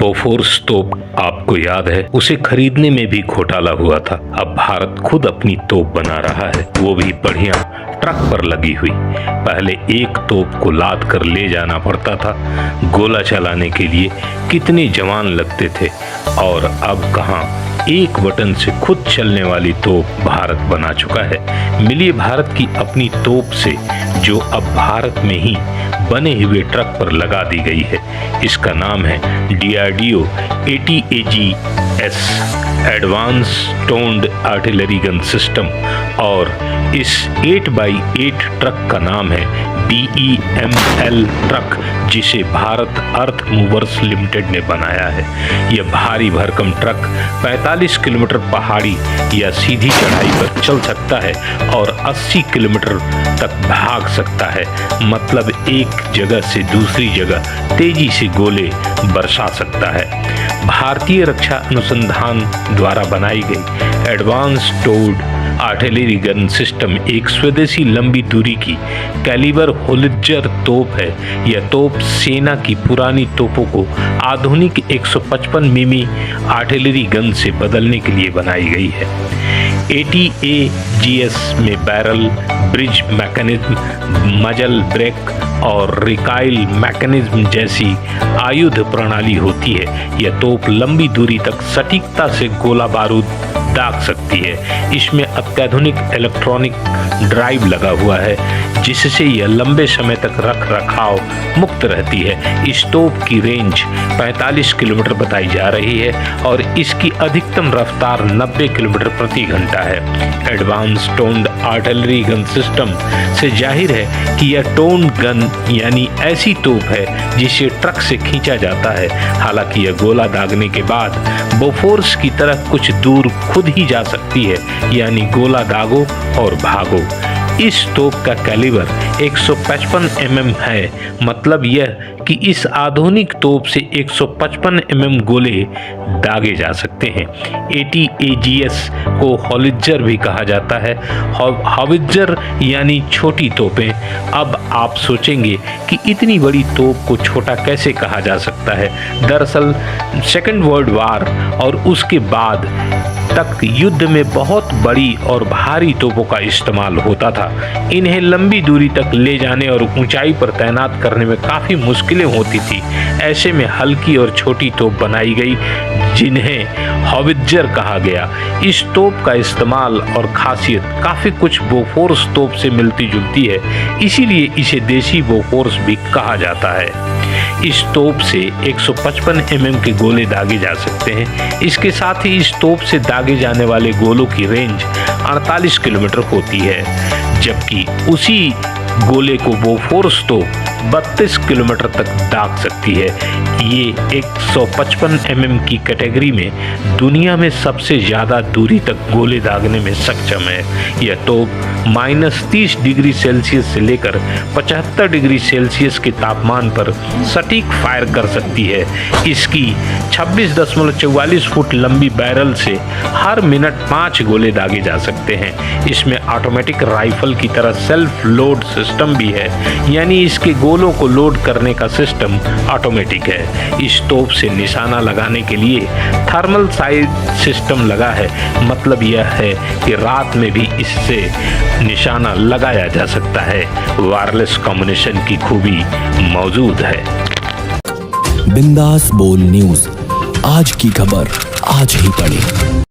Bofors तोप आपको याद है, उसे खरीदने में भी घोटाला हुआ था। अब भारत खुद अपनी तोप बना रहा है, वो भी बढ़िया ट्रक पर लगी हुई। पहले एक तोप को लाद कर ले जाना पड़ता था। गोला चलाने के लिए कितने जवान लगते थे, और अब कहाँ, एक बटन से खुद चलने वाली तोप भारत बना चुका है। मिलिए भारत की अपनी तोप से, जो अब भारत में ही बने हुए ट्रक पर लगा दी गई है। इसका नाम है DRDO ATAGS advance toned artillery gun system, और इस 8x8 ट्रक का नाम है BEML ट्रक, जिसे भारत अर्थ मूवर्स लिमिटेड ने बनाया है। यह भारी भरकम ट्रक 45 किलोमीटर पहाड़ी या सीधी चढ़ाई पर चल सकता है और 80 किलोमीटर तक भाग सकता है। मतलब एक जगह से दूसरी जगह तेजी से गोले बरसा सकता है। भारतीय रक्षा अनुसंधान द्वारा बनाई गई advance toned artillery gun system एक स्वदेशी लंबी दूरी की कैलिबर होलिजर तोप है। यह तोप सेना की पुरानी तोपों को आधुनिक 155 मिमी आर्टिलरी गन से बदलने के लिए बनाई गई है। ATAGS में बैरल, ब्रिज मैकेनिज्म, मजल ब्रेक और रिकाइल मैकेनिज्म जैसी आयुध प्रणाली होती है। यह तोप लंबी दूरी तक सटीकता से गोला बारूद दाग सकती है। इसमें अत्याधुनिक इलेक्ट्रॉनिक ड्राइव लगा हुआ है, जिससे यह लंबे समय तक रख रखाव मुक्त रहती है। इस तोप की रेंज 45 किलोमीटर बताई जा रही है और इसकी अधिकतम रफ्तार 90 किलोमीटर प्रति घंटा है। Advance toned artillery gun system से जाहिर है कि यह टोन्ड गन यानी ऐसी तोप है जिसे ट्रक से खींचा जाता है। हालांकि यह गोला दागने के बाद बोफोर्स की तरह कुछ दूर खुद ही जा सकती है, यानी गोला दागो और भागो। इस तोप का कैलिबर 155 mm है। मतलब यह कि इस आधुनिक तोप से 155 mm गोले दागे जा सकते हैं। ATAGS को हॉवित्जर भी कहा जाता है। हॉवित्जर यानी छोटी तोपें। अब आप सोचेंगे कि इतनी बड़ी तोप को छोटा कैसे कहा जा सकता है। दरअसल सेकेंड वर्ल्ड वार और उसके बाद तक युद्ध में बहुत बड़ी और भारी तोपों का इस्तेमाल होता था। इन्हें लंबी दूरी तक ले जाने और ऊंचाई पर तैनात करने में काफ़ी मुश्किलें होती थी। ऐसे में हल्की और छोटी तोप बनाई गई, जिन्हें हॉवित्जर कहा गया। इस तोप का इस्तेमाल और खासियत काफ़ी कुछ बोफोर्स तोप से मिलती जुलती है, इसीलिए इसे देसी बोफोर्स भी कहा जाता है। इस तोप से 155 mm के गोले दागे जा सकते हैं। इसके साथ ही इस तोप से दागे जाने वाले गोलों की रेंज 48 किलोमीटर होती है, जबकि उसी गोले को बोफोर्स तोप 32 किलोमीटर तक दाग सकती है। ये 155 mm की कैटेगरी में दुनिया में सबसे ज़्यादा दूरी तक गोले दागने में सक्षम है। यह तोप -30 डिग्री सेल्सियस से लेकर 75 डिग्री सेल्सियस के तापमान पर सटीक फायर कर सकती है। इसकी 26.44 फुट लंबी बैरल से हर मिनट 5 गोले दागे जा सकते हैं। इसमें ऑटोमेटिक राइफल की तरह सेल्फ लोड सिस्टम भी है, यानी इसके गोलों को लोड करने का सिस्टम ऑटोमेटिक है। इस तोप से निशाना लगाने के लिए थर्मल साइड सिस्टम लगा है। मतलब यह है कि रात में भी इससे निशाना लगाया जा सकता है। वायरलेस कम्युनिकेशन की खूबी मौजूद है। बिंदास बोल न्यूज, आज की खबर आज ही पढ़ें।